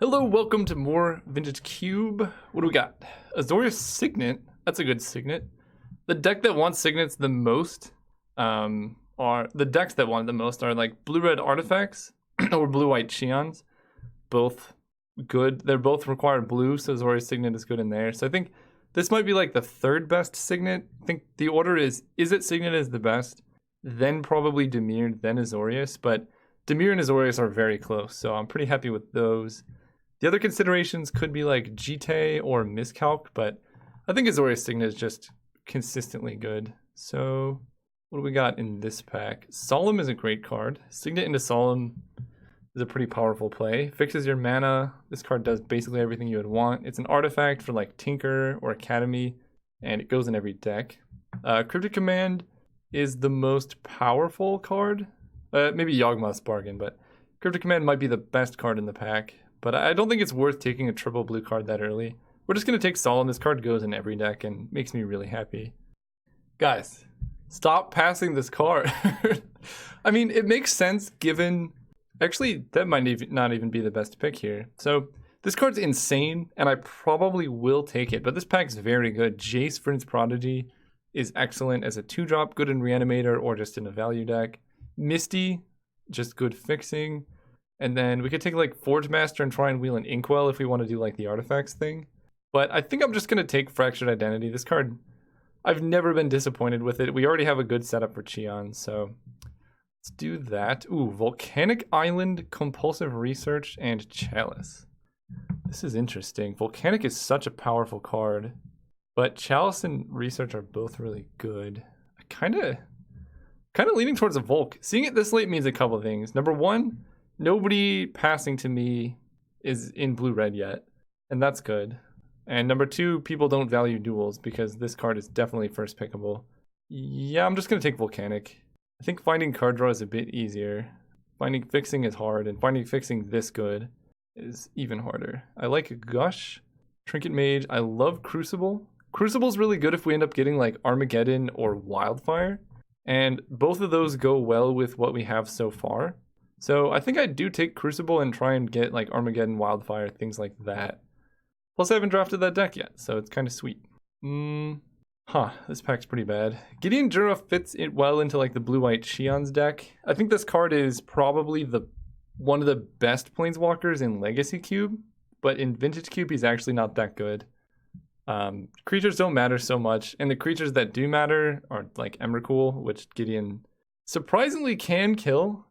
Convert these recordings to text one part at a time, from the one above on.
Hello, welcome to more Vintage Cube. What do we got? Azorius Signet. That's a good Signet. The deck that wants Signets the most are the decks that want it the most are like blue-red artifacts or blue-white Cheons. Both good. They're both require blue, so Azorius Signet is good in there. So I think this might be like the third best Signet. I think the order is it Signet is the best, then probably Dimir, then Azorius. But Dimir and Azorius are very close, so I'm pretty happy with those. The other considerations could be like GT or Miscalc, but I think Azorius Signet is just consistently good. So what do we got in this pack? Solemn is a great card. Signet into Solemn is a pretty powerful play. Fixes your mana. This card does basically everything you would want. It's an artifact for like Tinker or Academy, and it goes in every deck. Cryptic Command is the most powerful card. Maybe Yawgmoth's Bargain, but Cryptic Command might be the best card in the pack. But I don't think it's worth taking a triple blue card that early. We're just going to take Solemn. This card goes in every deck and makes me really happy. Guys, stop passing this card. I mean, it makes sense given... Actually, that might not even be the best pick here. So, this card's insane, and I probably will take it. But this pack's very good. Jace, Prince Prodigy, is excellent as a 2-drop, good in Reanimator or just in a value deck. Misty, just good fixing. And then we could take like Forge Master and try and wheel an Inkwell if we want to do like the artifacts thing. But I think I'm just going to take Fractured Identity. This card, I've never been disappointed with it. We already have a good setup for Cheon, so let's do that. Ooh, Volcanic Island, Compulsive Research, and Chalice. This is interesting. Volcanic is such a powerful card, but Chalice and Research are both really good. I kind of leaning towards a Volk. Seeing it this late means a couple of things. Number one, nobody passing to me is in blue-red yet, and that's good. And number two, people don't value duels because this card is definitely first pickable. Yeah, I'm just going to take Volcanic. I think finding card draw is a bit easier. Finding fixing is hard, and finding fixing this good is even harder. I like Gush, Trinket Mage. I love Crucible. Crucible's really good if we end up getting like Armageddon or Wildfire, and both of those go well with what we have so far. So I think I do take Crucible and try and get like Armageddon, Wildfire, things like that. Plus I haven't drafted that deck yet, so it's kind of sweet. This pack's pretty bad. Gideon Jura fits it well into like the blue-white Cheon's deck. I think this card is probably one of the best Planeswalkers in Legacy Cube, but in Vintage Cube he's actually not that good. Creatures don't matter so much, and the creatures that do matter are like Emrakul, which Gideon surprisingly can kill.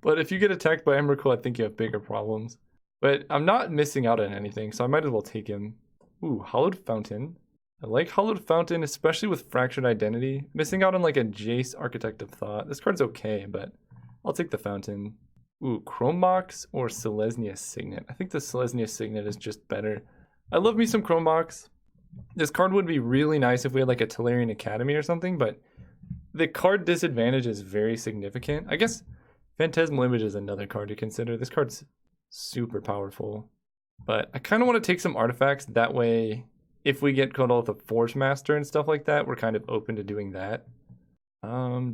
But if you get attacked by Emrakul, I think you have bigger problems. But I'm not missing out on anything, so I might as well take him. Ooh, Hallowed Fountain. I like Hallowed Fountain, especially with Fractured Identity. Missing out on like a Jace, Architect of Thought. This card's okay, but I'll take the Fountain. Ooh, Chrome Mox or Selesnya Signet. I think the Selesnya Signet is just better. I love me some Chrome Mox. This card would be really nice if we had like a Tellurian Academy or something, but the card disadvantage is very significant. I guess Phantasmal Image is another card to consider. This card's super powerful, but I kind of want to take some artifacts. That way, if we get caught with a Forge Master and stuff like that, we're kind of open to doing that.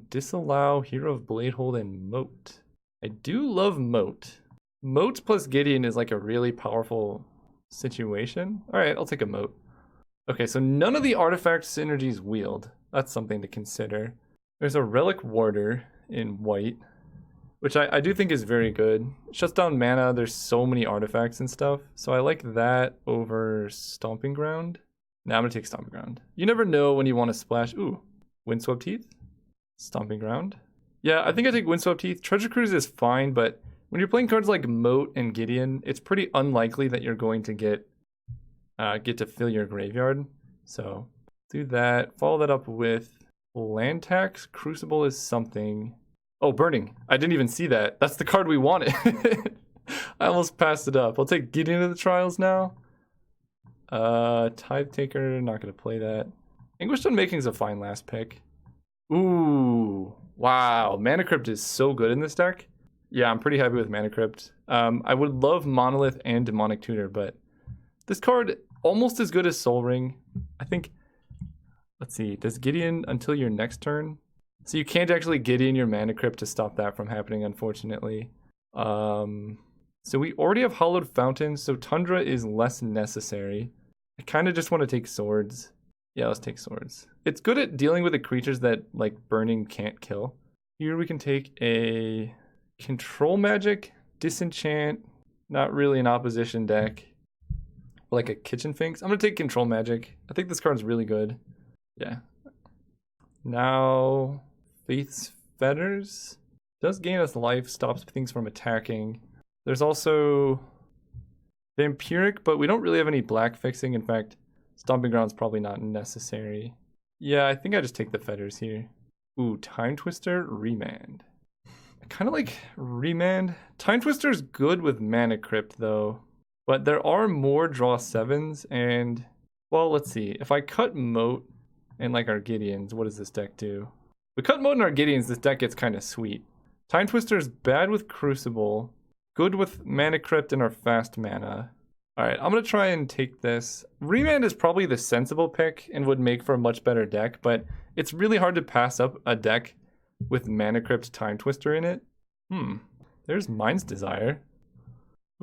Disallow, Hero of Bladehold, and Moat. I do love Moat. Moat plus Gideon is like a really powerful situation. All right, I'll take a Moat. Okay, so none of the artifact synergies wield. That's something to consider. There's a Relic Warder in white, which I do think is very good. Shuts down mana, there's so many artifacts and stuff. So I like that over Stomping Ground. Now I'm gonna take Stomping Ground. You never know when you want to splash. Ooh, Windswept Heath, Stomping Ground. Yeah, I think I take Windswept Heath. Treasure Cruise is fine, but when you're playing cards like Moat and Gideon, it's pretty unlikely that you're going to get to fill your graveyard. So do that. Follow that up with Land Tax. Crucible is something. Oh, Burning. I didn't even see that. That's the card we wanted. I almost passed it up. I'll take Gideon to the Trials now. Tithe Taker, not going to play that. Anguished Unmaking is a fine last pick. Ooh, wow. Mana Crypt is so good in this deck. Yeah, I'm pretty happy with Mana Crypt. I would love Monolith and Demonic Tutor, but this card almost as good as Soul Ring. I think, let's see, does Gideon until your next turn? So you can't actually Gideon your Mana Crypt to stop that from happening, unfortunately. So we already have Hollowed Fountain, so Tundra is less necessary. I kind of just want to take swords. Yeah, let's take swords. It's good at dealing with the creatures that like burning can't kill. Here we can take a control magic, disenchant, not really an opposition deck. Like a kitchen finks. I'm gonna take control magic. I think this card's really good. Yeah. Now Faith's Fetters does gain us life, stops things from attacking. There's also Vampiric, but we don't really have any black fixing. In fact, Stomping Ground's probably not necessary. Yeah, I think I just take the Fetters here. Ooh, Time Twister, Remand. I kind of like Remand. Time Twister's good with Mana Crypt though, but there are more draw 7s and, well, let's see. If I cut Moat and like Argideons, what does this deck do? We cut Moat and Argideons, this deck gets kind of sweet. Time Twister's bad with Crucible, good with Mana Crypt and our fast mana. Alright, I'm going to try and take this. Remand is probably the sensible pick and would make for a much better deck, but it's really hard to pass up a deck with Mana Crypt Time Twister in it. There's Mind's Desire.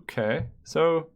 Okay, so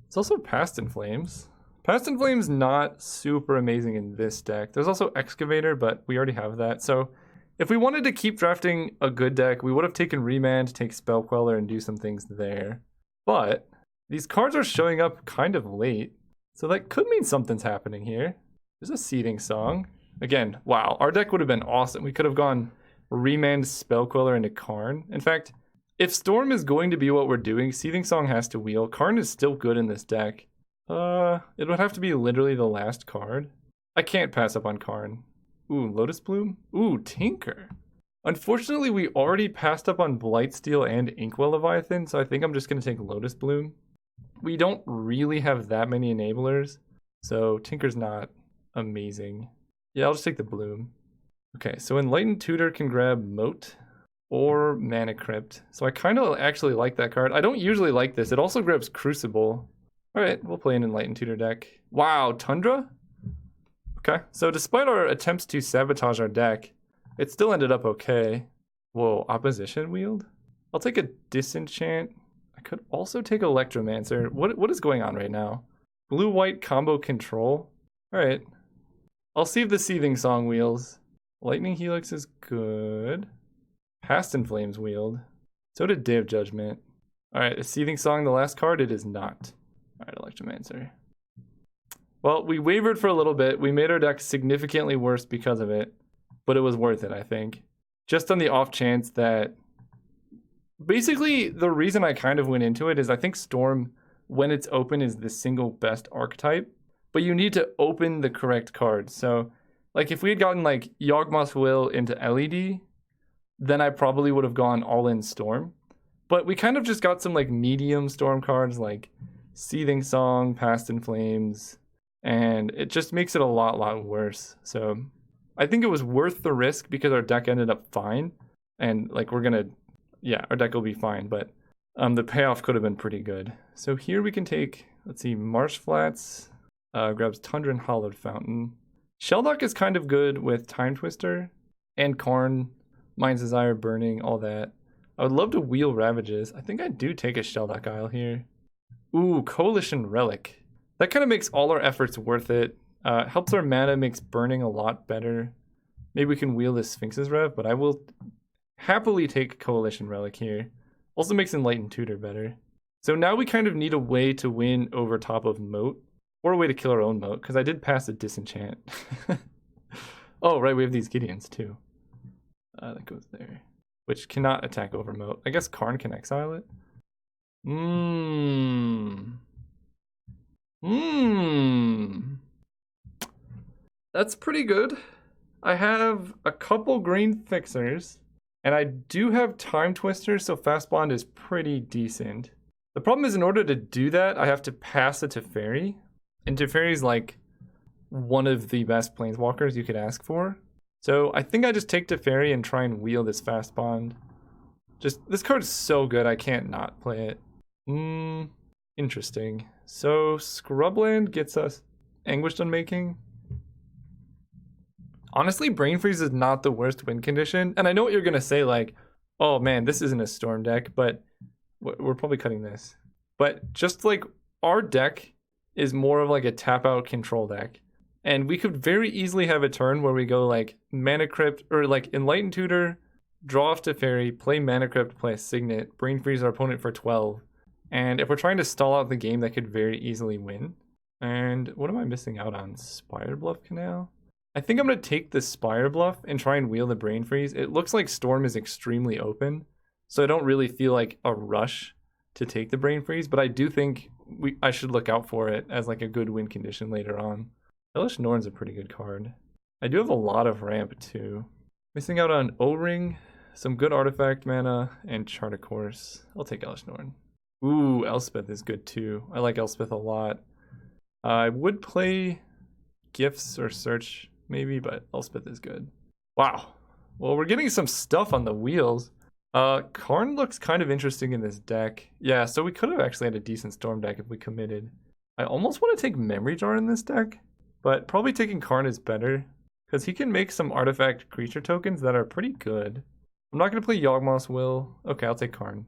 it's also Past in Flames. Past in Flames not super amazing in this deck. There's also Excavator, but we already have that. So if we wanted to keep drafting a good deck, we would have taken Remand, take Spell Queller, and do some things there. But these cards are showing up kind of late, so that could mean something's happening here. There's a Seething Song. Again, wow, our deck would have been awesome. We could have gone Remand, Spell Queller into Karn. In fact, if Storm is going to be what we're doing, Seething Song has to wheel. Karn is still good in this deck. It would have to be literally the last card. I can't pass up on Karn. Ooh, Lotus Bloom? Ooh, Tinker. Unfortunately, we already passed up on Blightsteel and Inkwell Leviathan, so I think I'm just going to take Lotus Bloom. We don't really have that many enablers, so Tinker's not amazing. Yeah, I'll just take the Bloom. Okay, so Enlightened Tutor can grab Moat or Mana Crypt. So I kind of actually like that card. I don't usually like this. It also grabs Crucible. All right, we'll play an Enlightened Tutor deck. Wow, Tundra? Okay, so despite our attempts to sabotage our deck, it still ended up okay. Whoa, Opposition Wield? I'll take a Disenchant. I could also take Electromancer. What is going on right now? Blue-white combo control? All right. I'll see if the Seething Song wheels. Lightning Helix is good. Past in Flames wheeled. So did Day of Judgment. All right, is Seething Song the last card? It is not. All right, Electromancer. Well, we wavered for a little bit. We made our deck significantly worse because of it, but it was worth it, I think. Just on the off chance that... Basically, the reason I kind of went into it is I think Storm, when it's open, is the single best archetype, but you need to open the correct cards. So, like, if we had gotten, like, Yawgmoth's Will into LED, then I probably would have gone all-in Storm. But we kind of just got some, like, medium Storm cards, like Seething Song, Past in Flames, and it just makes it a lot worse. So I think it was worth the risk because our deck ended up fine, and, like, we're gonna... Yeah, our deck will be fine, but the payoff could have been pretty good. So here we can take, let's see, Marsh Flats, grabs Tundra and Hollowed Fountain. Shelldock is kind of good with Time Twister and Karn, Mind's Desire, Burning, all that. I would love to wheel Ravages. I think I do take a Shelldock Isle here. Ooh, Coalition Relic. That kind of makes all our efforts worth it. Helps our mana, makes Burning a lot better. Maybe we can wheel this Sphinx's Rev, but I will... happily take Coalition Relic here. Also makes Enlightened Tutor better. So now we kind of need a way to win over top of Moat, or a way to kill our own Moat, because I did pass a Disenchant. Oh, right, we have these Gideons too. That goes there. Which cannot attack over Moat. I guess Karn can exile it? That's pretty good. I have a couple green fixers. And I do have Time Twister, so Fast Bond is pretty decent. The problem is in order to do that, I have to pass a Teferi. And Teferi's like one of the best Planeswalkers you could ask for. So I think I just take Teferi and try and wheel this Fast Bond. Just, this card is so good, I can't not play it. Interesting. So Scrubland gets us Anguished Unmaking. Honestly, Brain Freeze is not the worst win condition. And I know what you're going to say, like, oh man, this isn't a Storm deck, but We're probably cutting this. But just like our deck is more of like a tap out control deck. And we could very easily have a turn where we go like Mana Crypt or like Enlightened Tutor, draw off Teferi, play Mana Crypt, play a Signet, Brain Freeze our opponent for 12. And if we're trying to stall out the game, that could very easily win. And what am I missing out on? Spire Bluff Canal? I think I'm going to take the Spire Bluff and try and wheel the Brain Freeze. It looks like Storm is extremely open, so I don't really feel like a rush to take the Brain Freeze, but I do think I should look out for it as like a good win condition later on. Elesh Norn's a pretty good card. I do have a lot of ramp too. Missing out on O-Ring, some good artifact mana, and Chart a Course. I'll take Elesh Norn. Ooh, Elspeth is good too. I like Elspeth a lot. I would play Gifts or Search maybe, but Elspeth is good. Wow. Well, we're getting some stuff on the wheels. Karn looks kind of interesting in this deck. Yeah, so we could have actually had a decent Storm deck if we committed. I almost want to take Memory Jar in this deck, but probably taking Karn is better because he can make some artifact creature tokens that are pretty good. I'm not going to play Yawgmoth's Will. Okay, I'll take Karn.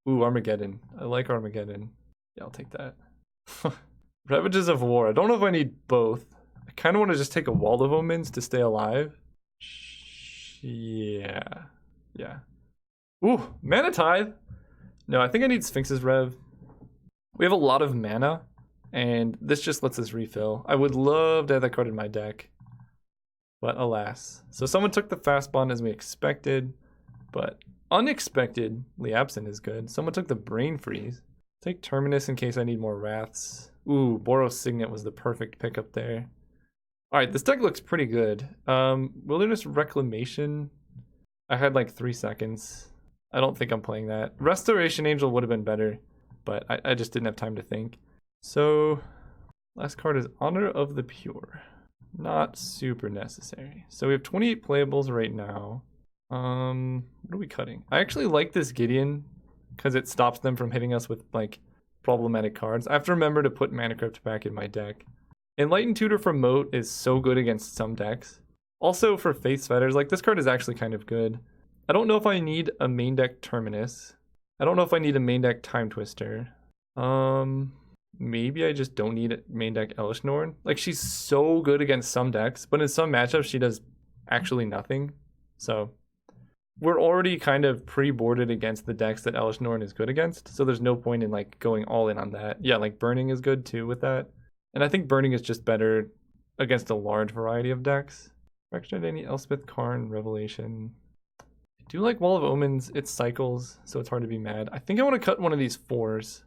Ooh, Armageddon. I like Armageddon. Yeah, I'll take that. Ravages of War. I don't know if I need both. I kind of want to just take a Wall of Omens to stay alive. Yeah. Ooh, Mana Tithe. No, I think I need Sphinx's Rev. We have a lot of mana, and this just lets us refill. I would love to have that card in my deck, but alas. So someone took the Fast Bond as we expected, but unexpectedly absent is good. Someone took the Brain Freeze. Take Terminus in case I need more Wraths. Ooh, Boros Signet was the perfect pickup there. Alright, this deck looks pretty good. Wilderness Reclamation. I had like 3 seconds. I don't think I'm playing that. Restoration Angel would have been better, but I just didn't have time to think. So, last card is Honor of the Pure. Not super necessary. So we have 28 playables right now. What are we cutting? I actually like this Gideon because it stops them from hitting us with like problematic cards. I have to remember to put Mana Crypt back in my deck. Enlightened Tutor from Moat is so good against some decks. Also for Faith's Fetters, like this card is actually kind of good. I don't know if I need a main deck Terminus. I don't know if I need a main deck Time Twister. Maybe I just don't need a main deck Elesh Norn. Like she's so good against some decks, but in some matchups she does actually nothing. So we're already kind of pre-boarded against the decks that Elesh Norn is good against, so there's no point in like going all in on that. Yeah, like Burning is good too with that. And I think Burning is just better against a large variety of decks. Actually, I need Elspeth, Karn, Revelation. I do like Wall of Omens. It cycles, so it's hard to be mad. I think I want to cut one of these 4s.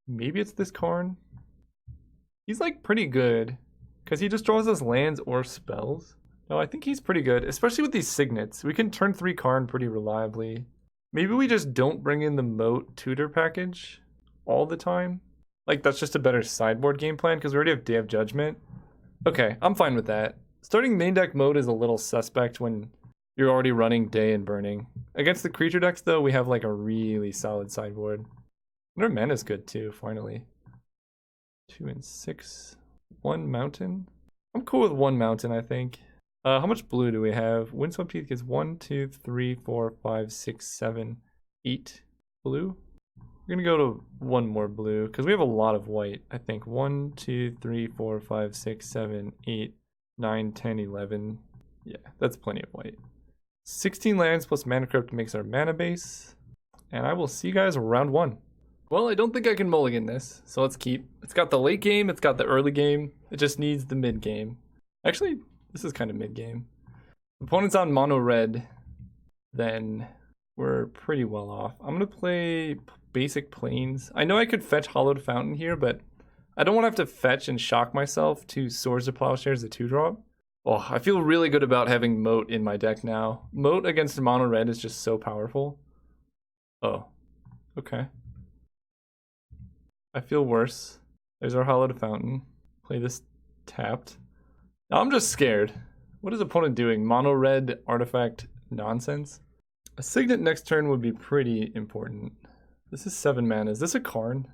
Maybe it's this Karn. He's like pretty good because he just draws us lands or spells. No, I think he's pretty good, especially with these Signets. We can turn 3 Karn pretty reliably. Maybe we just don't bring in the Moat Tutor package all the time. Like, that's just a better sideboard game plan because we already have Day of Judgment. Okay, I'm fine with that. Starting main deck Mode is a little suspect when you're already running Day and Burning. Against the creature decks, though, we have like a really solid sideboard. And our mana is good too, finally. 2 and 6. 1 mountain. I'm cool with 1 mountain, I think. How much blue do we have? Windswept Heath gets 1, 2, 3, 4, 5, 6, 7, 8 blue. We're gonna go to 1 more blue because we have a lot of white. I think 1, 2, 3, 4, 5, 6, 7, 8, 9, 10, 11. Yeah, that's plenty of white. 16 lands plus Mana Crypt makes our mana base. And I will see you guys round 1. Well, I don't think I can mulligan this, so let's keep. It's got the late game, it's got the early game. It just needs the mid game. Actually, this is kind of mid game. Opponent's on mono red, then we're pretty well off. I'm gonna play basic plains. I know I could fetch Hollowed Fountain here, but I don't want to have to fetch and shock myself to Swords of Plowshares, the 2-drop. Oh, I feel really good about having Moat in my deck now. Moat against mono red is just so powerful. Oh, okay. I feel worse. There's our Hollowed Fountain. Play this tapped. Now I'm just scared. What is opponent doing? Mono red artifact nonsense? A Signet next turn would be pretty important. This is 7 mana. Is this a Karn?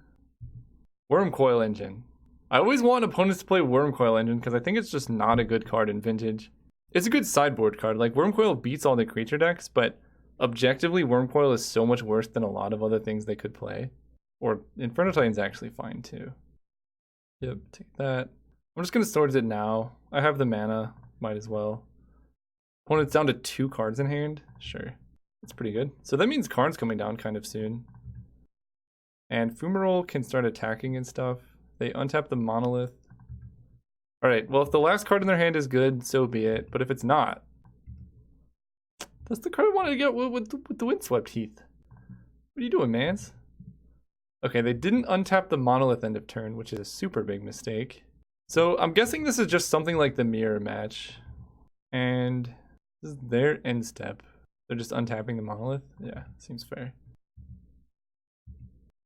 Wormcoil Engine. I always want opponents to play Wormcoil Engine because I think it's just not a good card in Vintage. It's a good sideboard card. Like Wormcoil beats all the creature decks, but objectively, Wormcoil is so much worse than a lot of other things they could play. Or Inferno Titan's actually fine too. Yep, take that. I'm just gonna Swords it now. I have the mana, might as well. Opponent's down to 2 cards in hand. Sure, that's pretty good. So that means Karn's coming down kind of soon. And Fumarole can start attacking and stuff. They untap the Monolith. Alright, well if the last card in their hand is good, so be it. But if it's not, that's the card I wanted to get with the Windswept Heath. What are you doing, mans? Okay, they didn't untap the Monolith end of turn, which is a super big mistake. So I'm guessing this is just something like the mirror match. And this is their end step. They're just untapping the Monolith? Yeah, seems fair.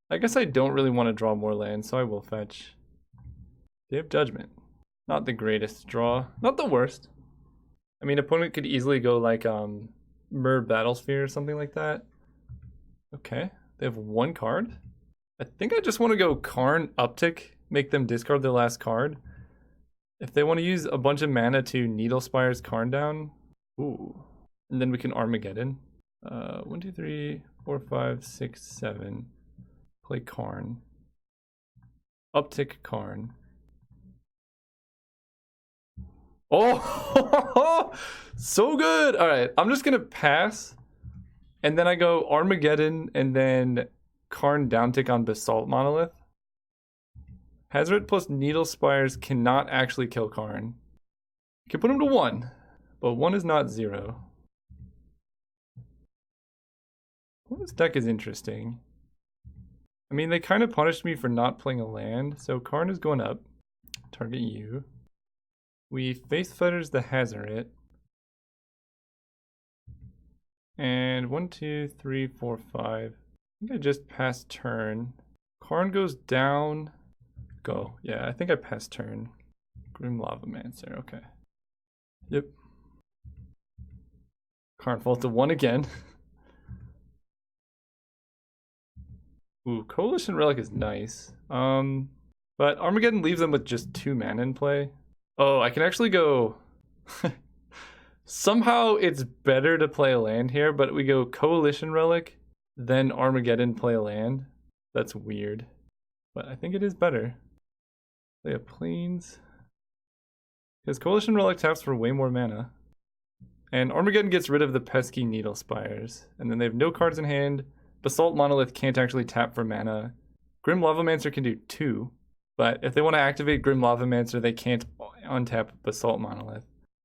I guess I don't really want to draw more lands, so I will fetch. Day of Judgment. Not the greatest draw. Not the worst. I mean, opponent could easily go like Myr Battlesphere or something like that. Okay, they have 1 card. I think I just want to go Karn Uptick, make them discard their last card. If they want to use a bunch of mana to Needle Spire's Karn down, ooh, and then we can Armageddon. 1, 2, 3, 4, 5, 6, 7. Play Karn. Uptick Karn. Oh, so good. All right, I'm just gonna pass, and then I go Armageddon, and then Karn downtick on Basalt Monolith. Hazoret plus Needle Spires cannot actually kill Karn. You can put him to 1, but 1 is not 0. Well, this deck is interesting. I mean, they kind of punished me for not playing a land, so Karn is going up. Target you. We Face Fetters the Hazoret. And 1, 2, 3, 4, 5. I think I just passed turn. Karn goes down. Go. Yeah, I think I passed turn. Grim Lavamancer. Okay. Yep. Karn falls to 1 again. Ooh, Coalition Relic is nice. But Armageddon leaves them with just 2 mana in play. Oh, I can actually go... Somehow it's better to play a land here, but we go Coalition Relic, then Armageddon play a land. That's weird. But I think it is better. Play a Plains. Because Coalition Relic taps for way more mana. And Armageddon gets rid of the pesky Needle Spires. And then they have no cards in hand. Basalt Monolith can't actually tap for mana. Grim Lavamancer can do 2. But if they want to activate Grim Lavamancer, they can't untap Basalt Monolith.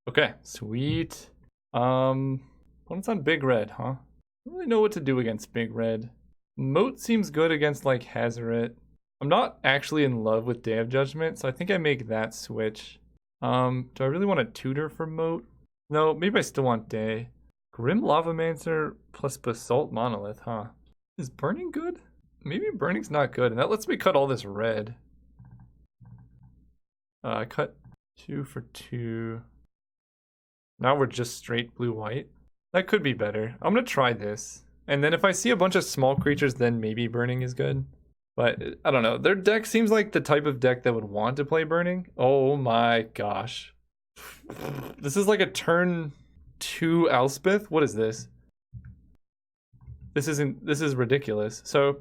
Okay, sweet. Opponent's on Big Red, huh? I don't really know what to do against Big Red. Moat seems good against like Hazoret. I'm not actually in love with Day of Judgment, so I think I make that switch. Do I really want to tutor for Moat? No, maybe I still want Day. Grim Lavamancer plus Basalt Monolith, huh? Is Burning good? Maybe Burning's not good, and that lets me cut all this red. I cut 2 for 2. Now we're just straight blue-white. That could be better. I'm gonna try this. And then if I see a bunch of small creatures, then maybe Burning is good. But I don't know. Their deck seems like the type of deck that would want to play Burning. Oh my gosh. This is like a turn 2 Elspeth. What is this? This is ridiculous. So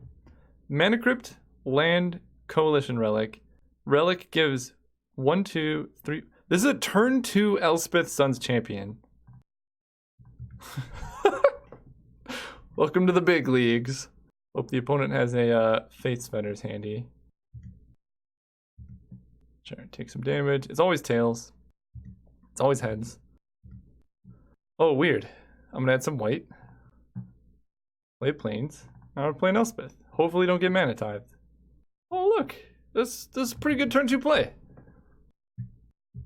Mana Crypt, land, Coalition Relic. Relic gives 1, 2, 3. This is a turn 2 Elspeth Sun's Champion. Welcome to the big leagues. Hope the opponent has a Fates Fetters handy. Sure, take some damage. It's always tails. It's always heads. Oh, weird. I'm gonna add some white. Play Plains. Now we're playing Elspeth. Hopefully don't get mana tithed. Oh look, this is a pretty good turn 2 play.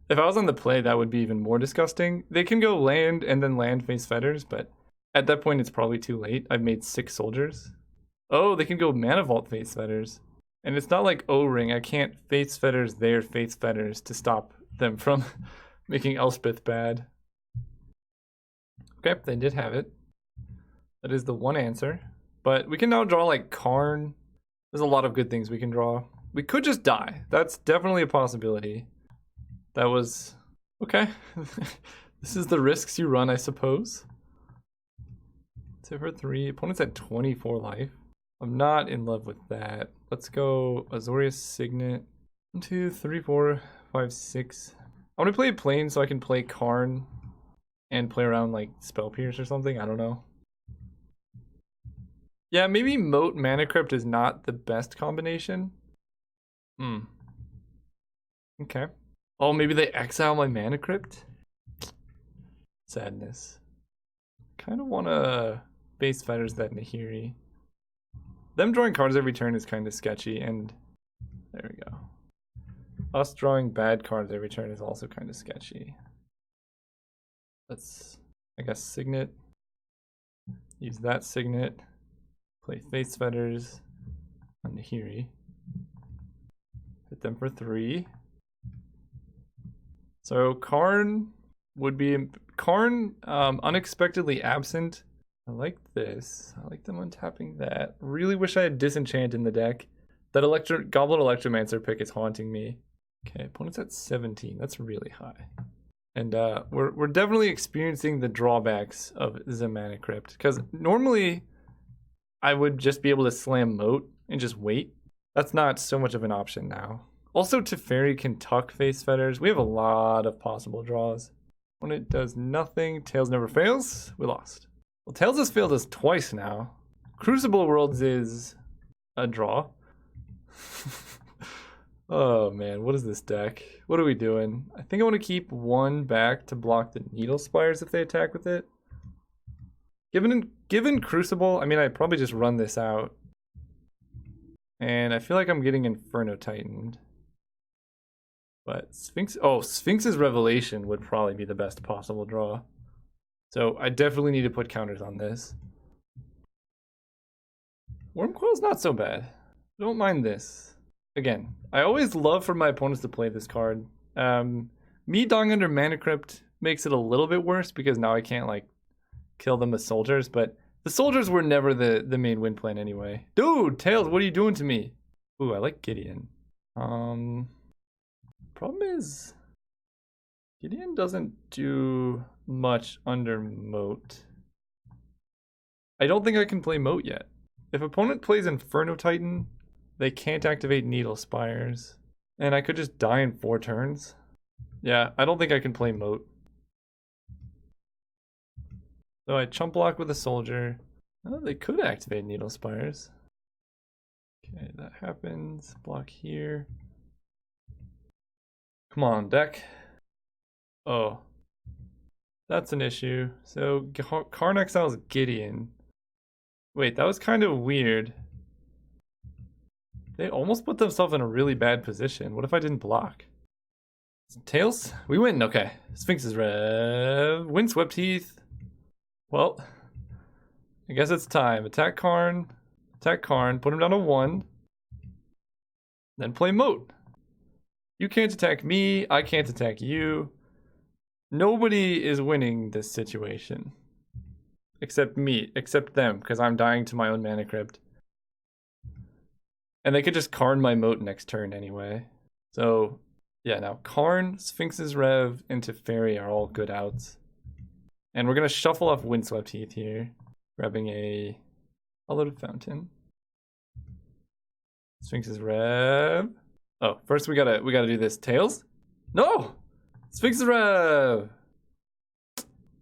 If I was on the play, that would be even more disgusting. They can go land and then land Face Fetters, but at that point it's probably too late. I've made 6 soldiers. Oh, they can go Mana Vault Face Fetters. And it's not like O-Ring. I can't Face Fetters their Face Fetters to stop them from making Elspeth bad. Okay, they did have it. That is the one answer. But we can now draw like Karn. There's a lot of good things we can draw. We could just die. That's definitely a possibility. That was... okay. This is the risks you run, I suppose. Let's So for 3, opponent's at 24 life. I'm not in love with that. Let's go Azorius Signet. 1, 2, 3, 4, 5, 6. I want to play Plane so I can play Karn and play around like Spell Pierce or something. I don't know. Yeah, maybe Moat Mana Crypt is not the best combination. Okay. Oh, maybe they exile my Mana Crypt? Sadness. Kind of want to base Fetters that Nahiri. Them drawing cards every turn is kind of sketchy, and there we go. Us drawing bad cards every turn is also kind of sketchy. Let's, I guess, Signet. Use that Signet. Play Face Fetters on Nahiri. Hit them for 3. So Karn would be unexpectedly absent. I like this. I like them untapping that. Really wish I had Disenchant in the deck. That Goblin Electromancer pick is haunting me. Okay, opponent's at 17. That's really high. And we're definitely experiencing the drawbacks of the Mana Crypt. Because normally I would just be able to slam Moat and just wait. That's not so much of an option now. Also, Teferi can tuck Face Fetters. We have a lot of possible draws. When it does nothing, Tails never fails. We lost. Well, Tails has failed us twice now. Crucible Worlds is a draw. Oh man, what is this deck? What are we doing? I think I want to keep 1 back to block the Needle Spires if they attack with it. Given Crucible, I mean, I'd probably just run this out. And I feel like I'm getting Inferno Titaned. But Sphinx's Revelation would probably be the best possible draw. So I definitely need to put counters on this. Wormcoil's not so bad. Don't mind this. Again, I always love for my opponents to play this card. Me dying under Mana Crypt makes it a little bit worse because now I can't like kill them with soldiers, but the soldiers were never the main win plan anyway. Dude, Tails, what are you doing to me? Ooh, I like Gideon. Problem is Gideon doesn't do much under Moat. I don't think I can play Moat yet. If opponent plays Inferno Titan, they can't activate Needle Spires. And I could just die in 4 turns. Yeah, I don't think I can play Moat. So I chump block with a soldier. Oh, they could activate Needle Spires. Okay, that happens. Block here. Come on, deck. Oh. That's an issue. So Karn exiles Gideon. Wait, that was kind of weird. They almost put themselves in a really bad position. What if I didn't block? Tails? We win. Okay. Sphinx's Rev. Windswept Heath. Well, I guess it's time. Attack Karn. Attack Karn. Put him down to 1. Then play Moat. You can't attack me. I can't attack you. Nobody is winning this situation. Except me. Except them. Because I'm dying to my own Mana Crypt. And they could just Karn my Moat next turn anyway. So, yeah, now Karn, Sphinx's Rev, and Teferi are all good outs. And we're going to shuffle off Windswept Heath here. Grabbing a Hallowed Fountain. Sphinx's Rev. Oh, first we gotta do this. Tails? No! Sphinx's Rev!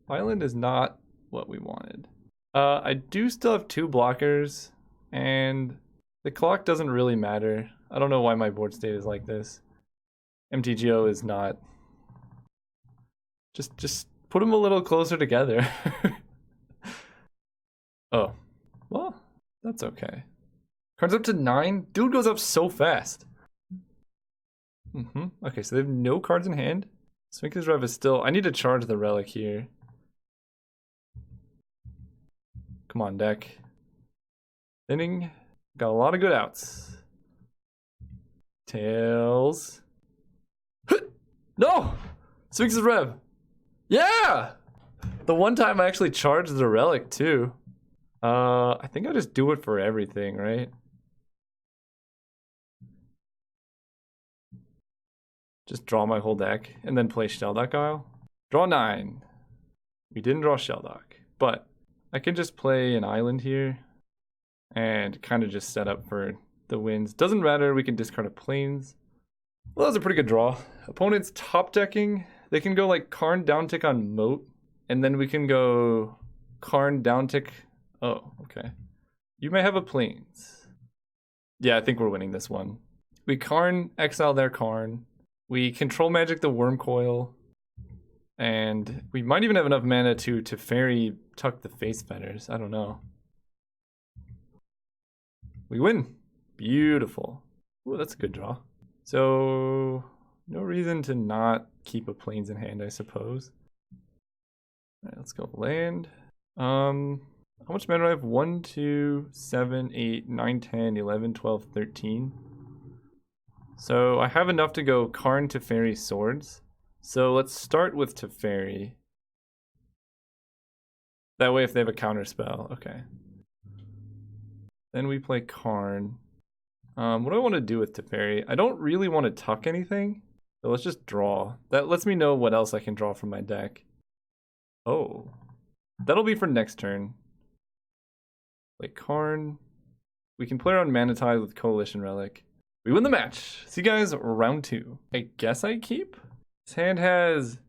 Island is not what we wanted. I do still have 2 blockers, and the clock doesn't really matter. I don't know why my board state is like this. MTGO is not. Just put them a little closer together. Oh, well, that's okay. Cards up to 9? Dude goes up so fast. Okay, so they have no cards in hand. Sphinx's Rev is still... I need to charge the relic here. Come on, deck. Thinning. Got a lot of good outs. Tails. No! Sphinx's Rev. Yeah! The one time I actually charged the relic too. I think I just do it for everything, right? Just draw my whole deck and then play Shelldock Isle. Draw 9. We didn't draw Shelldock, but I can just play an island here and kind of just set up for the wins. Doesn't matter, we can discard a plains. Well, that was a pretty good draw. Opponent's top decking, they can go like Karn downtick on Moat, and then we can go Karn downtick. Oh, okay. You may have a plains. Yeah, I think we're winning this one. We Karn, exile their Karn. We control magic the Worm Coil. And we might even have enough mana to Teferi tuck the Face Fetters. I don't know. We win. Beautiful. Ooh, that's a good draw. So, no reason to not keep a plains in hand, I suppose. All right, let's go land. How much mana do I have? 1, 2, 7, 8, 9, 10, 11, 12, 13. So I have enough to go Karn Teferi Swords. So let's start with Teferi. That way if they have a counter spell, okay. Then we play Karn. What do I want to do with Teferi? I don't really want to tuck anything. So let's just draw. That lets me know what else I can draw from my deck. Oh. That'll be for next turn. Play Karn. We can play around Mana Tide with Coalition Relic. We win the match. See you guys round 2. I guess I keep? This hand has...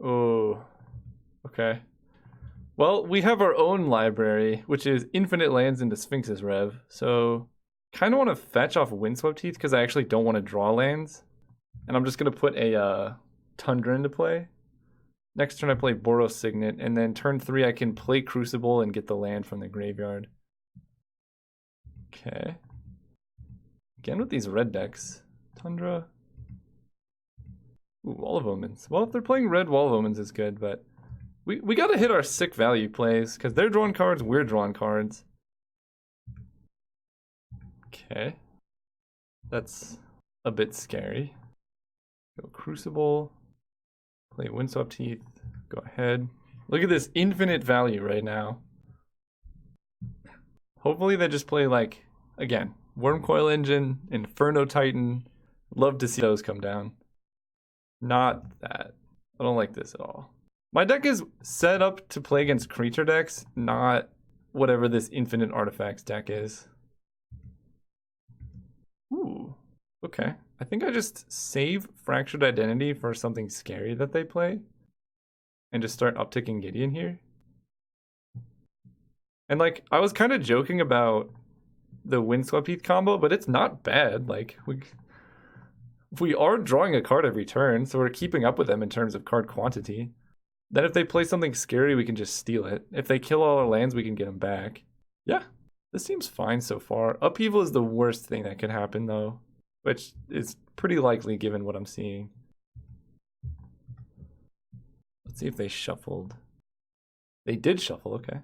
Oh, okay. Well, we have our own library, which is infinite lands into Sphinx's Rev. So, kind of want to fetch off Windswept Heath because I actually don't want to draw lands. And I'm just going to put a Tundra into play. Next turn I play Boros Signet, and then turn 3 I can play Crucible and get the land from the graveyard. Okay. Again with these red decks. Tundra... Ooh, Wall of Omens. Well, if they're playing red, Wall of Omens is good, but we gotta hit our sick value plays, because they're drawing cards, we're drawing cards. Okay. That's a bit scary. Go Crucible. Play Windswept Heath. Go ahead. Look at this infinite value right now. Hopefully they just play like, again, Wormcoil Engine, Inferno Titan. Love to see those come down. Not that. I don't like this at all. My deck is set up to play against creature decks, not whatever this infinite artifacts deck is. Ooh, okay. I think I just save Fractured Identity for something scary that they play. And just start upticking Gideon here. And like, I was kind of joking about the Windswept Heath combo, but it's not bad. Like, we are drawing a card every turn, so we're keeping up with them in terms of card quantity. Then if they play something scary, we can just steal it. If they kill all our lands, we can get them back. Yeah, this seems fine so far. Upheaval is the worst thing that could happen, though, which is pretty likely given what I'm seeing. Let's see if they shuffled. They did shuffle, okay.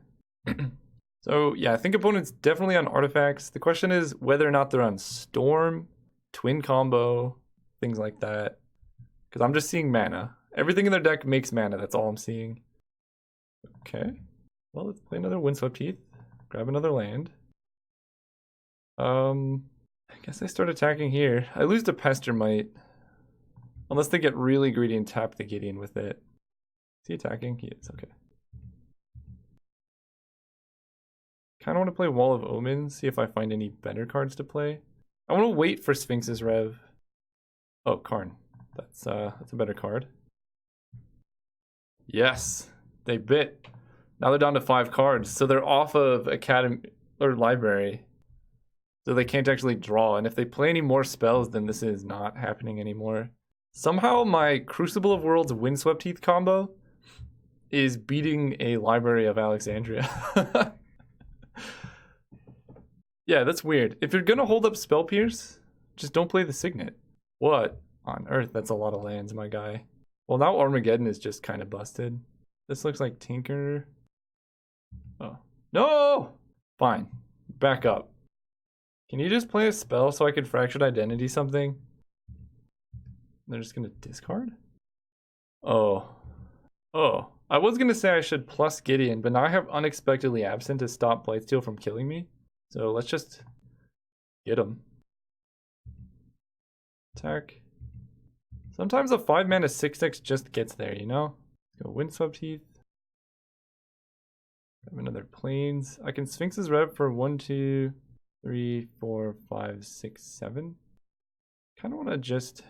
So, yeah, I think opponent's definitely on artifacts. The question is whether or not they're on Storm, Twin Combo, things like that. Because I'm just seeing mana. Everything in their deck makes mana, that's all I'm seeing. Okay. Well, let's play another Windswept Heath. Grab another land. I guess I start attacking here. I lose to Pestermite. Unless they get really greedy and tap the Gideon with it. Is he attacking? He is, okay. Kind of want to play Wall of Omens, see if I find any better cards to play. I want to wait for Sphinx's Rev. Oh, Karn. That's a better card. Yes, they bit. Now they're down to 5 cards, so they're off of Academy or Library. So they can't actually draw, and if they play any more spells, then this is not happening anymore. Somehow my Crucible of Worlds Windswept Heath combo is beating a Library of Alexandria. Yeah, that's weird. If you're gonna hold up Spell Pierce, just don't play the Signet. What on earth? That's a lot of lands, my guy. Well, now Armageddon is just kind of busted. This looks like Tinker. Oh. No! Fine. Back up. Can you just play a spell so I can Fractured Identity something? They're just gonna discard? Oh. Oh. I was gonna say I should plus Gideon, but now I have Unexpectedly Absent to stop Blightsteel from killing me. So let's just get him. Attack. Sometimes a 5-mana 6/6 just gets there, you know? Let's go Windswept Heath. I have another plains. I can Sphinx's Rev for 1, 2, 3, 4, 5, 6, 7. Kind of want to just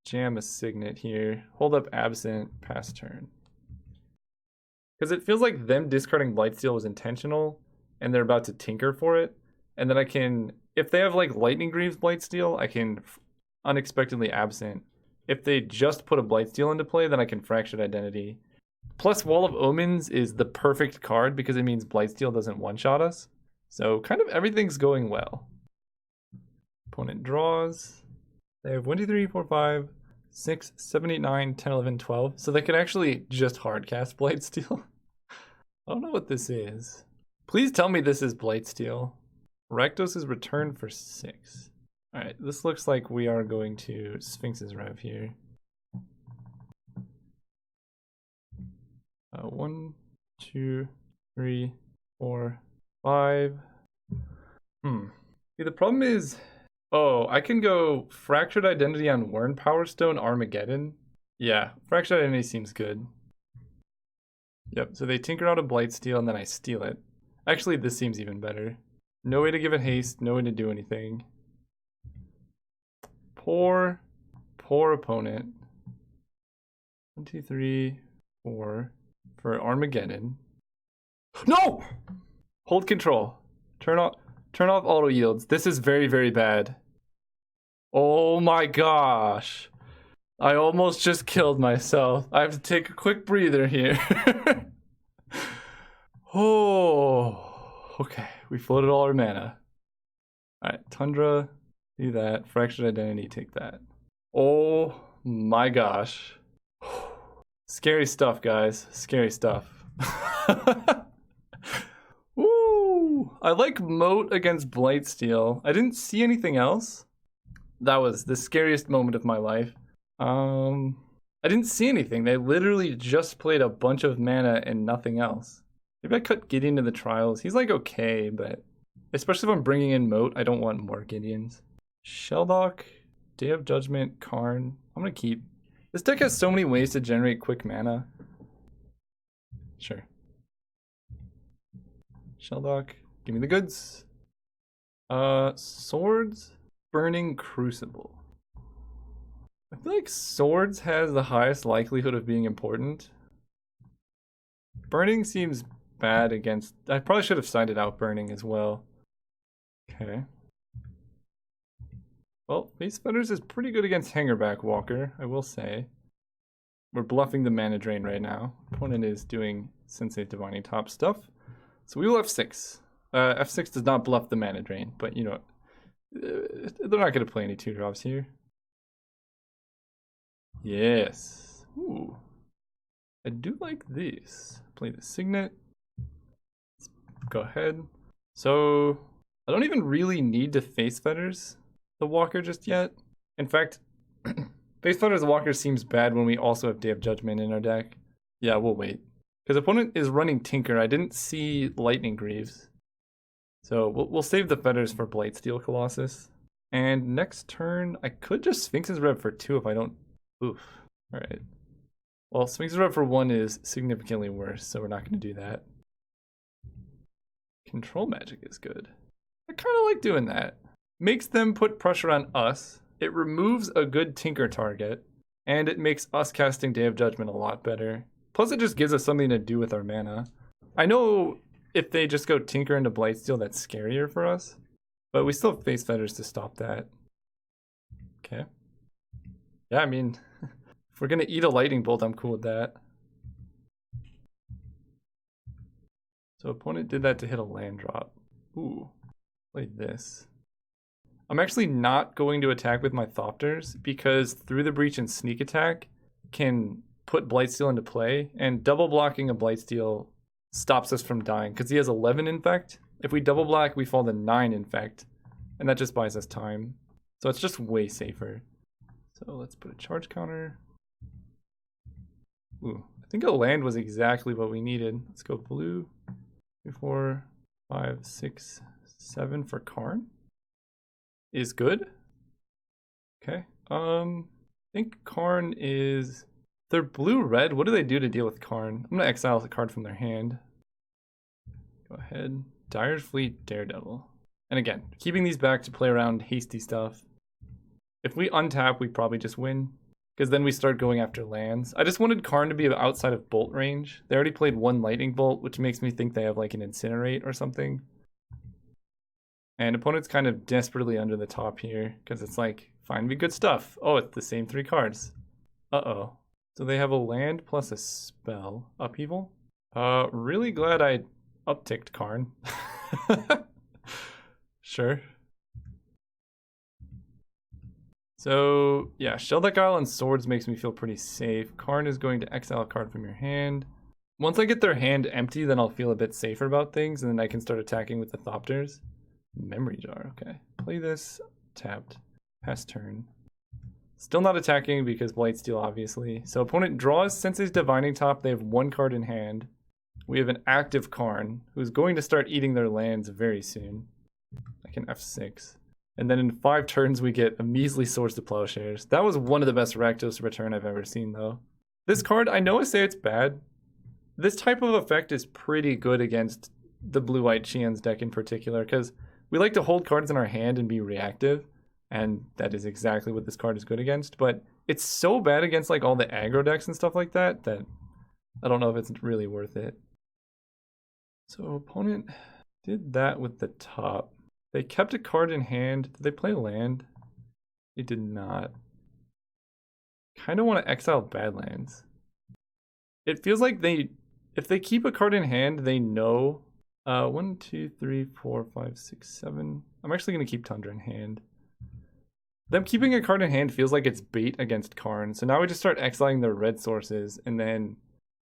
jam a Signet here. Hold up Absent, pass turn. Because it feels like them discarding Blightsteel was intentional, and they're about to tinker for it. And then I can, if they have like Lightning Greaves Blightsteel, I can unexpectedly Absent. If they just put a Blightsteel into play, then I can Fractured Identity. Plus, Wall of Omens is the perfect card because it means Blightsteel doesn't one-shot us. So kind of everything's going well. Opponent draws. They have 1, 2, 3, 4, 5, 6, 7, 8, 9, 10, 11, 12. So they could actually just hardcast Blightsteel. I don't know what this is. Please tell me this is Blightsteel. Rakdos is returned for 6. Alright, this looks like we are going to Sphinx's Rev here. 1, 2, 3, 4, 5. See, the problem is, oh, I can go Fractured Identity on Wurn Power Stone, Armageddon. Yeah, Fractured Identity seems good. Yep, so they tinker out a Blightsteel and then I steal it. Actually, this seems even better. No way to give it haste, no way to do anything. Poor opponent. 1, 2, 3, 4 for Armageddon. No! Hold control. Turn off auto yields. This is very, very bad. Oh my gosh. I almost just killed myself. I have to take a quick breather here. Oh, okay. We floated all our mana. Alright, Tundra, do that. Fractured Identity, take that. Oh my gosh. Scary stuff, guys. Scary stuff. Woo! I like Moat against Blightsteel. I didn't see anything else. That was the scariest moment of my life. I didn't see anything. They literally just played a bunch of mana and nothing else. Maybe I cut Gideon to the trials. He's like okay, but especially if I'm bringing in Moat, I don't want more Gideons. Shelldock, Day of Judgment, Karn. I'm gonna keep. This deck has so many ways to generate quick mana. Sure. Shelldock, give me the goods. Swords, Burning Crucible. I feel like Swords has the highest likelihood of being important. Burning seems bad against... I probably should have sided out Burning as well. Okay. Well, Face Fetters is pretty good against Hangerback Walker, I will say. We're bluffing the mana drain right now. Opponent is doing Sensei Divining Top stuff. So we will F6. F6 does not bluff the mana drain, but you know, they're not going to play any 2-drops here. Yes. Ooh. I do like this. Play the Signet. Let's go ahead. So, I don't even really need to Face Fetters the Walker just yet. In fact, Face Fetters the Walker seems bad when we also have Day of Judgment in our deck. Yeah, we'll wait. Because opponent is running Tinker. I didn't see Lightning Greaves. So we'll save the Fetters for Blightsteel Colossus. And next turn, I could just Sphinx's Rev for 2 if I don't... Oof. Alright. Well, Sphinx's Rev for 1 is significantly worse, so we're not going to do that. Control Magic is good. I kind of like doing that. Makes them put pressure on us. It removes a good Tinker target. And it makes us casting Day of Judgment a lot better. Plus it just gives us something to do with our mana. I know if they just go Tinker into Blightsteel, that's scarier for us. But we still have Face Fetters to stop that. Okay. Yeah, I mean, if we're gonna eat a Lightning Bolt, I'm cool with that. So opponent did that to hit a land drop. Ooh, play this. I'm actually not going to attack with my Thopters because Through the Breach and Sneak Attack can put Blightsteel into play, and double blocking a Blightsteel stops us from dying because he has 11 Infect. If we double block, we fall to 9 Infect, and that just buys us time. So it's just way safer. So let's put a charge counter. Ooh, I think a land was exactly what we needed. Let's go blue. 3, 4, 5, 6, 7 for Karn. Is good. Okay. I think Karn is... They're blue-red. What do they do to deal with Karn? I'm gonna exile a card from their hand. Go ahead. Dyer's Fleet, Daredevil. And again, keeping these back to play around hasty stuff. If we untap, we probably just win. Because then we start going after lands. I just wanted Karn to be outside of bolt range. They already played one lightning bolt, which makes me think they have like an incinerate or something. And opponent's kind of desperately under the top here. Because it's like, find me good stuff. Oh, it's the same 3 cards. Uh-oh. So they have a land plus a spell. Upheaval? Really glad I upticked Karn. Sure. So, yeah, Sheldeck Isle and Swords makes me feel pretty safe. Karn is going to exile a card from your hand. Once I get their hand empty, then I'll feel a bit safer about things, and then I can start attacking with the Thopters. Memory Jar, okay. Play this, tapped, pass turn. Still not attacking because Blightsteel, obviously. So opponent draws Sensei's Divining Top. They have 1 card in hand. We have an active Karn, who's going to start eating their lands very soon. I can F6. And then in 5 turns, we get a measly Swords to Plowshares. That was one of the best Rakdos return I've ever seen, though. This card, I know I say it's bad. This type of effect is pretty good against the blue-white Qian's deck in particular, because we like to hold cards in our hand and be reactive, and that is exactly what this card is good against. But it's so bad against like all the aggro decks and stuff like that, that I don't know if it's really worth it. So opponent did that with the top. They kept a card in hand. Did they play land? They did not. Kind of want to exile Badlands. It feels like if they keep a card in hand, they know. 1, 2, 3, 4, 5, 6, 7. I'm actually going to keep Tundra in hand. Them keeping a card in hand feels like it's bait against Karn. So now we just start exiling their red sources, and then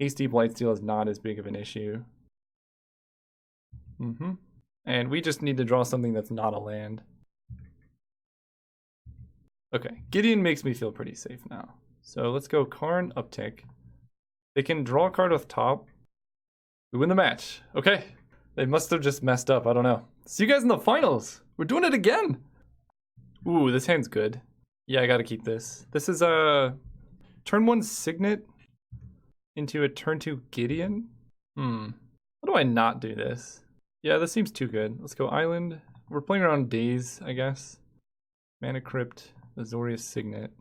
hasty Blightsteel is not as big of an issue. And we just need to draw something that's not a land. Okay, Gideon makes me feel pretty safe now. So let's go Karn, uptick. They can draw a card with top. We win the match. Okay, they must have just messed up, I don't know. See you guys in the finals. We're doing it again. Ooh, this hand's good. Yeah, I gotta keep this. This is a turn 1 Signet into a turn 2 Gideon. How do I not do this? Yeah, this seems too good. Let's go Island. We're playing around Daze, I guess. Mana Crypt, Azorius Signet.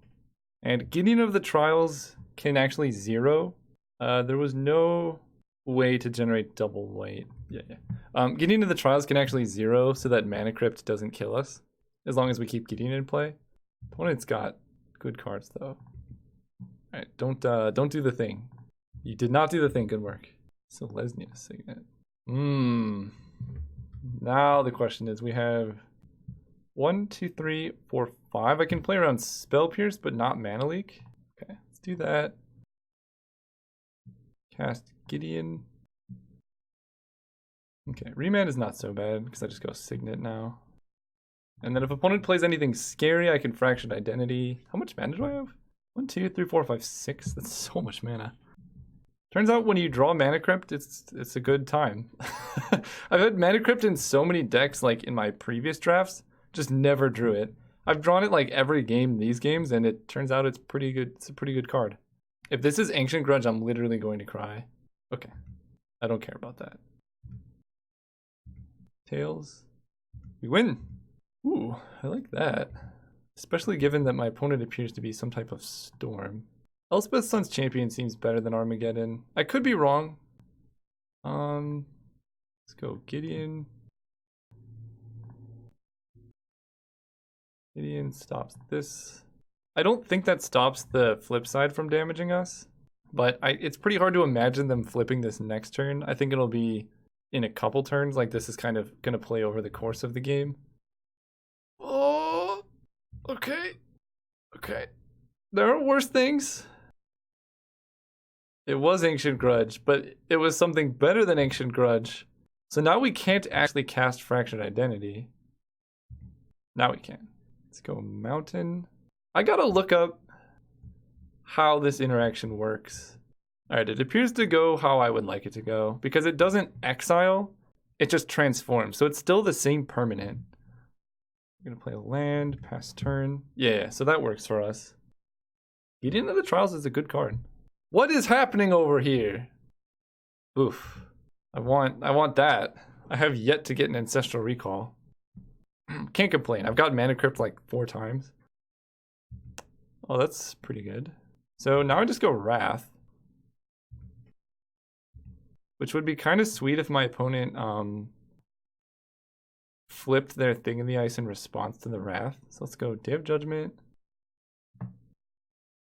And Gideon of the Trials can actually 0. There was no way to generate double white. Yeah. Gideon of the Trials can actually 0 so that Mana Crypt doesn't kill us. As long as we keep Gideon in play. Opponent's got good cards though. Alright, don't do the thing. You did not do the thing, good work. Selesnya Signet. Now the question is, we have 1, 2, 3, 4, 5. I can play around Spell Pierce, but not Mana Leak. Okay, let's do that. Cast Gideon. Okay, Remand is not so bad because I just go Signet now. And then if opponent plays anything scary, I can Fractured Identity. How much mana do I have? 1, 2, 3, 4, 5, 6. That's so much mana. Turns out when you draw Mana Crypt, it's a good time. I've had Mana Crypt in so many decks, like in my previous drafts, just never drew it. I've drawn it like every game in these games, and it turns out it's pretty good. It's a pretty good card. If this is Ancient Grudge, I'm literally going to cry. Okay, I don't care about that. Tails, we win. Ooh, I like that. Especially given that my opponent appears to be some type of storm. Elspeth's Son's Champion seems better than Armageddon. I could be wrong. Let's go Gideon. Gideon stops this. I don't think that stops the flip side from damaging us, but it's pretty hard to imagine them flipping this next turn. I think it'll be in a couple turns, like this is kind of going to play over the course of the game. Oh, okay. Okay. There are worse things. It was Ancient Grudge, but it was something better than Ancient Grudge. So now we can't actually cast Fractured Identity. Now we can. Let's go Mountain. I gotta look up how this interaction works. Alright, it appears to go how I would like it to go. Because it doesn't exile, it just transforms. So it's still the same permanent. I'm gonna play a land, pass turn. Yeah, so that works for us. Gideon of the Trials is a good card. What is happening over here? Oof. I want that. I have yet to get an Ancestral Recall. Can't complain. I've got Mana Crypt like 4 times. Oh, that's pretty good. So now I just go Wrath. Which would be kind of sweet if my opponent flipped their Thing in the Ice in response to the Wrath. So let's go Day of Judgment.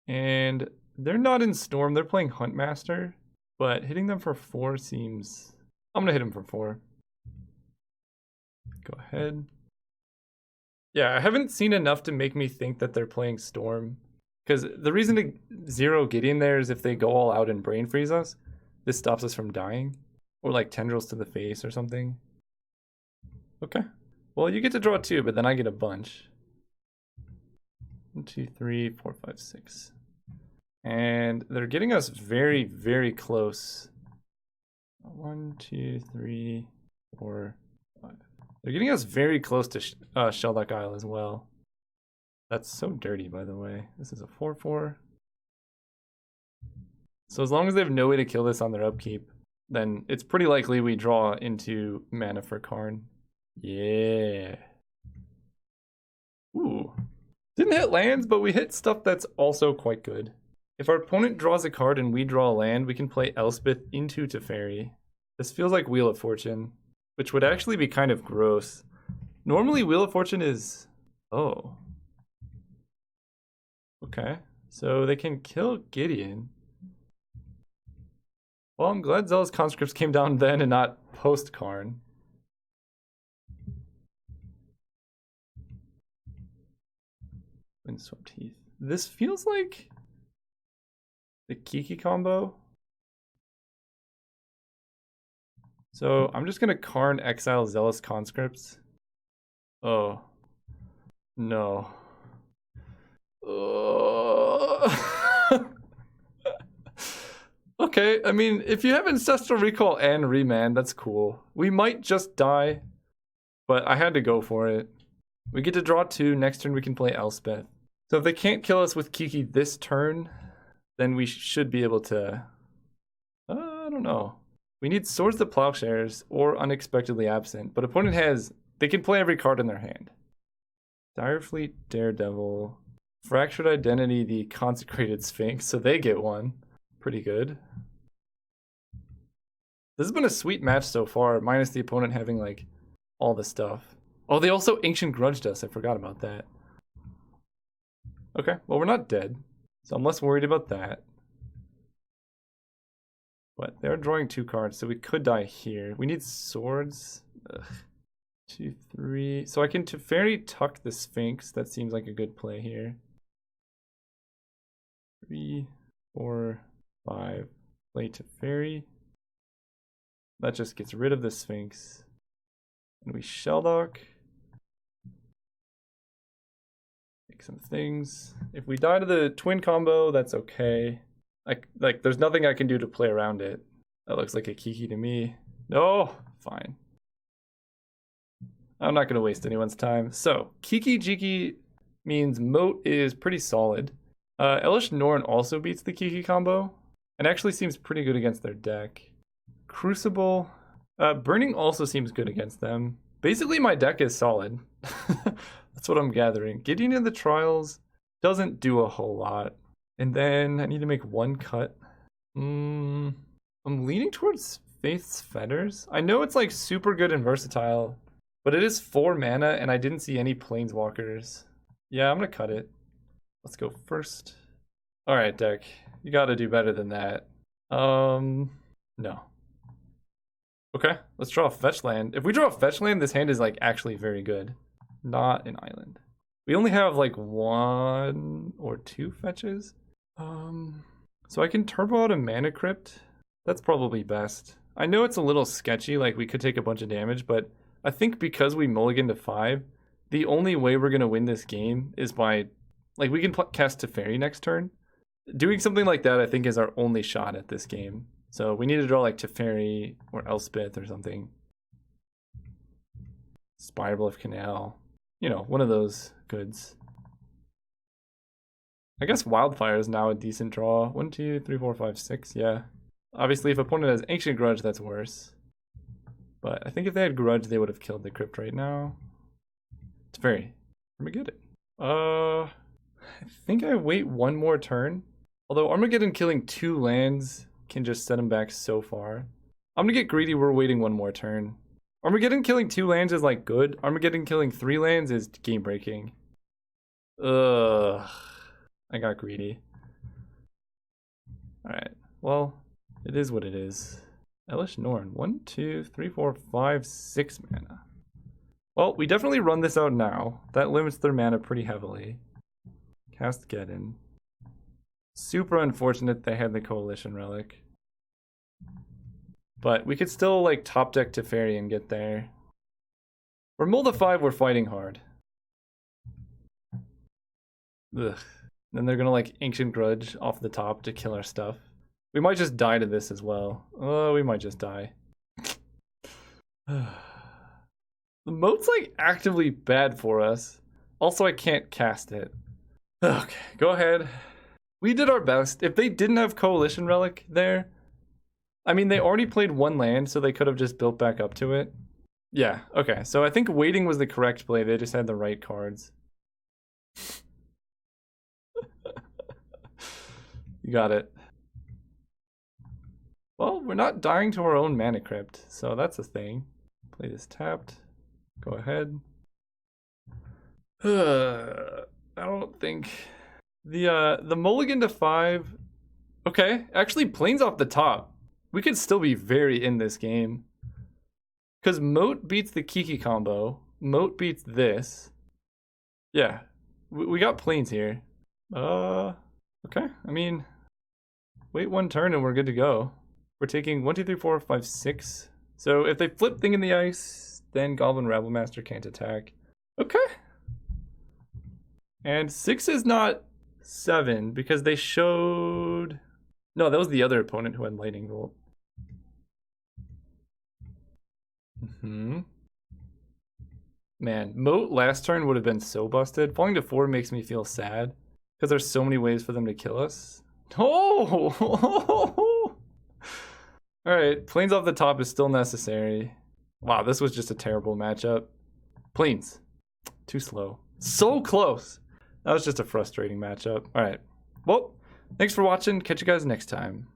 And they're not in Storm, they're playing Huntmaster. But hitting them for 4 seems... I'm gonna hit them for 4. Go ahead. Yeah, I haven't seen enough to make me think that they're playing Storm. Because the reason to zero Gideon there is if they go all out and Brain Freeze us, this stops us from dying. Or like Tendrils to the face or something. Okay. Well, you get to draw 2, but then I get a bunch. 1, 2, 3, 4, 5, 6. And they're getting us very, very close. 1, 2, 3, 4, 5. They're getting us very close to Shellduck Isle as well. That's so dirty, by the way. This is a 4/4. So as long as they have no way to kill this on their upkeep, then it's pretty likely we draw into mana for Karn. Yeah. Ooh. Didn't hit lands, but we hit stuff that's also quite good. If our opponent draws a card and we draw a land, we can play Elspeth into Teferi. This feels like Wheel of Fortune, which would actually be kind of gross. Normally Wheel of Fortune is... Oh. Okay. So they can kill Gideon. Well, I'm glad Zealous Conscripts came down then and not post-Karn. Windswept Heath. This feels like the Kiki combo. So I'm just gonna Karn exile Zealous Conscripts. Oh. No. Okay, I mean, if you have Ancestral Recall and Remand, that's cool. We might just die, but I had to go for it. We get to draw 2, next turn we can play Elspeth. So if they can't kill us with Kiki this turn, then we should be able to... I don't know. We need Swords to Plowshares or Unexpectedly Absent, but opponent has... They can play every card in their hand. Direfleet, Daredevil, Fractured Identity, the Consecrated Sphinx, so they get one. Pretty good. This has been a sweet match so far, minus the opponent having like all the stuff. Oh, they also Ancient Grudged us. I forgot about that. Okay, well, we're not dead, so I'm less worried about that. But they're drawing 2 cards, so we could die here. We need swords. Ugh. 2, 3. So I can Teferi tuck the Sphinx. That seems like a good play here. 3, 4, 5. Play Teferi. That just gets rid of the Sphinx. And we Shelldock. Make some things. If we die to the twin combo, that's okay. Like there's nothing I can do to play around it. That looks like a Kiki to me. No, fine. I'm not going to waste anyone's time. So, Kiki Jiki means Moat is pretty solid. Elish Norn also beats the Kiki combo, and actually seems pretty good against their deck. Crucible, Burning also seems good against them. Basically, my deck is solid. That's what I'm gathering. Gideon in the Trials doesn't do a whole lot. And then I need to make 1 cut. I'm leaning towards Faith's Fetters. I know it's like super good and versatile, but it is 4 mana, and I didn't see any Planeswalkers. Yeah, I'm gonna cut it. Let's go first. Alright, deck. You gotta do better than that. No. Okay, let's draw a fetch land. If we draw a fetch land, this hand is like actually very good. Not an island. We only have like 1 or 2 fetches. So I can turbo out a Mana Crypt. That's probably best. I know it's a little sketchy, like we could take a bunch of damage, but I think because we mulligan to 5, the only way we're gonna win this game is by, like, we can cast Teferi next turn. Doing something like that, I think, is our only shot at this game. So we need to draw like Teferi or Elspeth or something. Spiral of Canal. You know, one of those goods. I guess Wildfire is now a decent draw. 1, 2, 3, 4, 5, 6, yeah. Obviously, if opponent has Ancient Grudge, that's worse. But I think if they had Grudge, they would have killed the Crypt right now. It's very Armageddon. I think I wait one more turn. Although Armageddon killing 2 lands can just set him back so far. I'm gonna get greedy, we're waiting one more turn. Armageddon killing 2 lands is like good. Armageddon killing 3 lands is game breaking. Ugh. I got greedy. Alright, well, it is what it is. Elish Norn, 1, 2, 3, 4, 5, 6 mana. Well, we definitely run this out now. That limits their mana pretty heavily. Cast Geddon. Super unfortunate they had the Coalition Relic. But we could still like top deck Teferi and get there. For Mulda 5, we're fighting hard. Ugh. Then they're gonna like Ancient Grudge off the top to kill our stuff. We might just die to this as well. Oh, we might just die. The moat's like actively bad for us. Also, I can't cast it. Okay, go ahead. We did our best. If they didn't have Coalition Relic there, I mean, they already played 1 land, so they could have just built back up to it. Yeah, okay. So I think waiting was the correct play. They just had the right cards. You got it. Well, we're not dying to our own Mana Crypt, so that's a thing. Play this tapped. Go ahead. I don't think the mulligan to 5. Okay, actually planes off the top. We could still be very in this game. Because Moat beats the Kiki combo. Moat beats this. Yeah, we got planes here. Okay, I mean, wait 1 turn and we're good to go. We're taking 1, 2, 3, 4, 5, 6. So if they flip Thing in the Ice, then Goblin Rabblemaster can't attack. Okay. And 6 is not 7 because they showed... No, that was the other opponent who had Lightning Bolt. Man, Moat last turn would have been so busted. Falling to 4 makes me feel sad because there's so many ways for them to kill us. Oh! Alright, planes off the top is still necessary. Wow, this was just a terrible matchup. Planes. Too slow. So close. That was just a frustrating matchup. Alright. Well, thanks for watching. Catch you guys next time.